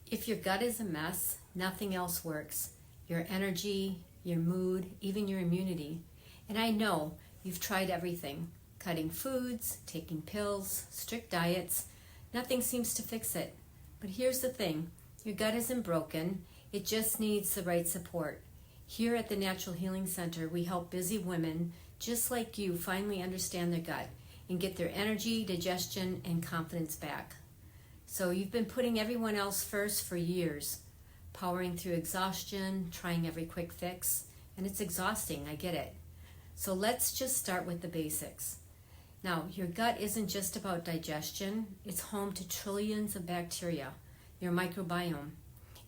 If your gut is a mess, nothing else works. Your energy, your mood, even your immunity. And I know you've tried everything. Cutting foods, taking pills, strict diets. Nothing seems to fix it. But here's the thing. Your gut isn't broken. It just needs the right support. Here at the Natural Healing Center, we help busy women just like you finally understand their gut and get their energy, digestion, and confidence back. So you've been putting everyone else first for years, powering through exhaustion, trying every quick fix, and it's exhausting, I get it. So let's just start with the basics. Now, your gut isn't just about digestion, it's home to trillions of bacteria, your microbiome.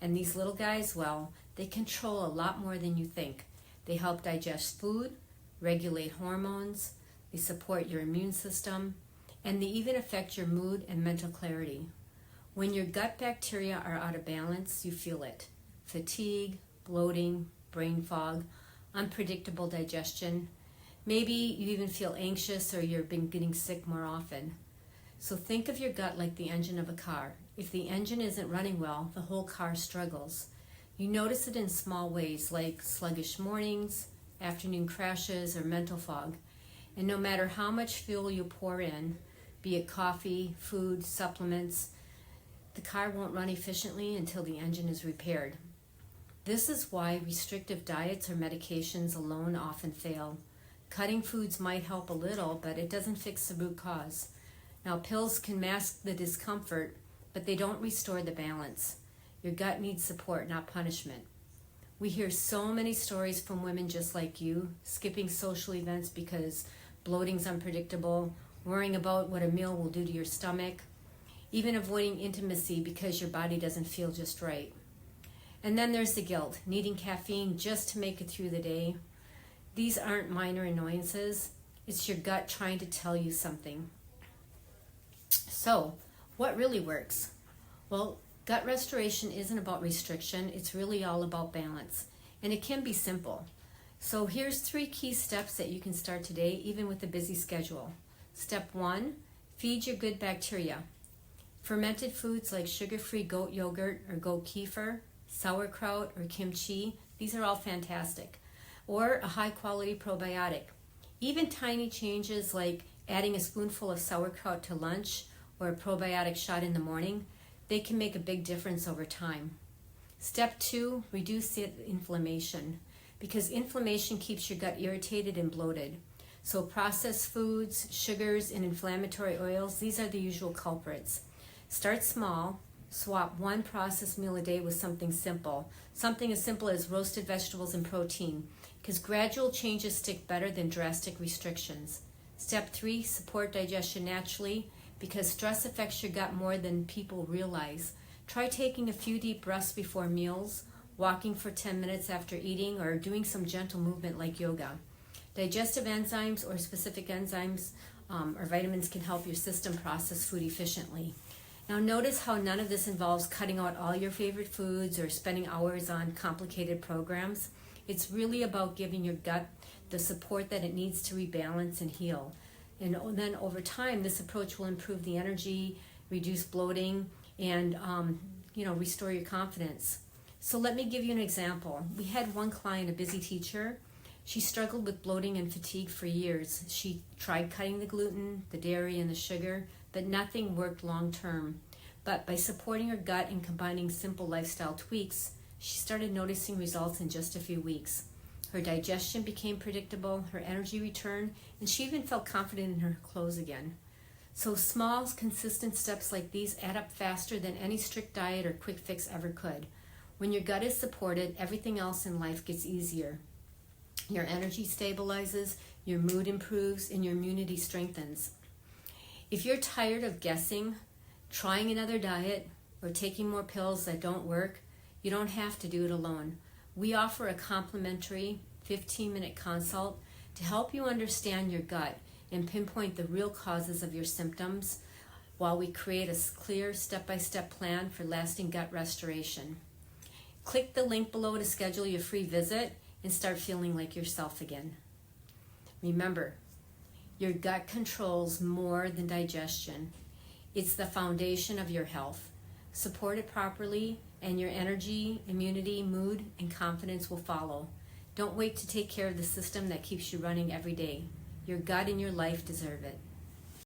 And these little guys, well, they control a lot more than you think. They help digest food, regulate hormones, they support your immune system, and they even affect your mood and mental clarity. When your gut bacteria are out of balance, you feel it. Fatigue, bloating, brain fog, unpredictable digestion. Maybe you even feel anxious or you've been getting sick more often. So think of your gut like the engine of a car. If the engine isn't running well, the whole car struggles. You notice it in small ways like sluggish mornings, afternoon crashes, or mental fog. And no matter how much fuel you pour in, be it coffee, food, supplements, the car won't run efficiently until the engine is repaired. This is why restrictive diets or medications alone often fail. Cutting foods might help a little, but it doesn't fix the root cause. Now, pills can mask the discomfort, but they don't restore the balance. Your gut needs support, not punishment. We hear so many stories from women just like you, skipping social events because bloating's unpredictable, worrying about what a meal will do to your stomach, even avoiding intimacy because your body doesn't feel just right. And then there's the guilt, needing caffeine just to make it through the day. These aren't minor annoyances. It's your gut trying to tell you something. So, what really works? Well, gut restoration isn't about restriction. It's really all about balance. And it can be simple. So here's 3 key steps that you can start today, even with a busy schedule. Step 1, feed your good bacteria. Fermented foods like sugar-free goat yogurt or goat kefir, sauerkraut or kimchi, these are all fantastic. Or a high-quality probiotic. Even tiny changes like adding a spoonful of sauerkraut to lunch or a probiotic shot in the morning, they can make a big difference over time. Step 2, reduce inflammation, because inflammation keeps your gut irritated and bloated. So processed foods, sugars, and inflammatory oils, these are the usual culprits. Start small. Swap 1 processed meal a day with something simple. Something as simple as roasted vegetables and protein, because gradual changes stick better than drastic restrictions. Step 3, support digestion naturally, because stress affects your gut more than people realize. Try taking a few deep breaths before meals, walking for 10 minutes after eating, or doing some gentle movement like yoga. Digestive enzymes or specific enzymes or vitamins can help your system process food efficiently. Now notice how none of this involves cutting out all your favorite foods or spending hours on complicated programs. It's really about giving your gut the support that it needs to rebalance and heal. And then over time, this approach will improve the energy, reduce bloating, and restore your confidence. So let me give you an example. We had one client, a busy teacher. She struggled with bloating and fatigue for years. She tried cutting the gluten, the dairy, and the sugar, but nothing worked long term. But by supporting her gut and combining simple lifestyle tweaks, she started noticing results in just a few weeks. Her digestion became predictable, her energy returned, and she even felt confident in her clothes again. So small, consistent steps like these add up faster than any strict diet or quick fix ever could. When your gut is supported, everything else in life gets easier. Your energy stabilizes, your mood improves, and your immunity strengthens. If you're tired of guessing, trying another diet, or taking more pills that don't work, you don't have to do it alone. We offer a complimentary 15-minute consult to help you understand your gut and pinpoint the real causes of your symptoms while we create a clear step-by-step plan for lasting gut restoration. Click the link below to schedule your free visit and start feeling like yourself again. Remember, your gut controls more than digestion. It's the foundation of your health. Support it properly, and your energy, immunity, mood, and confidence will follow. Don't wait to take care of the system that keeps you running every day. Your gut and your life deserve it.